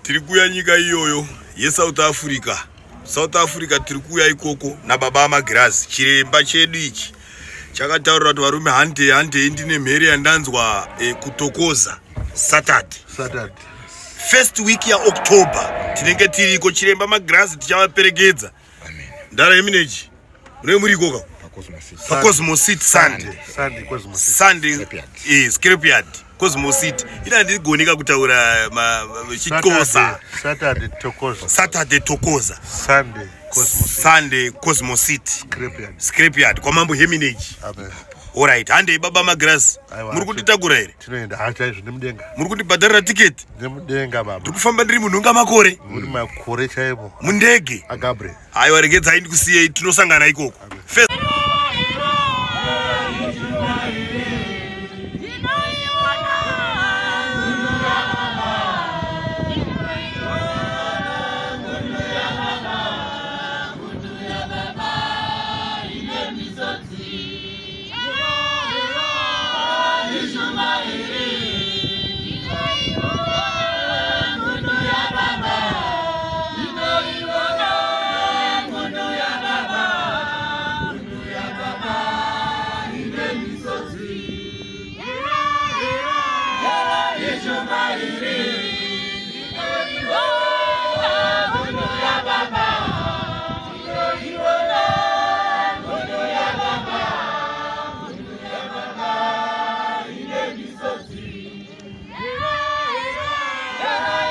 Tirikuya nyika iyoyo yeSouth Africa. South Africa tirikuya ikoko nababa Magirazi. Chiremba chedu ichi chakataura kuti varume hande ndine mheri yandanzwa kutokoza Saturday. First week ya October tinenge tiriko. Chiremba Magirazi tichavaperekedza. Amen. Ndara yeminechi mune muriko ka Cosmos City Sunday Scrapyard Cosmos City. Ina ndigonika kutaura chikosa Saturday tokoza Sunday Cosmos City Scrapyard kwa mambo heminage. Alright, hande baba Magirazi muri kutitakura here? Tinoenda hata izvo nemudenga. Muri kutibhadharira tiketi? Nemudenga baba. Tikufamba ndiri munhunga makore? Muri makore chaipo. Mundege? Agabre. Aiwa regedzai ndikusiyei tinosangana ikoko.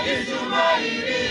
It's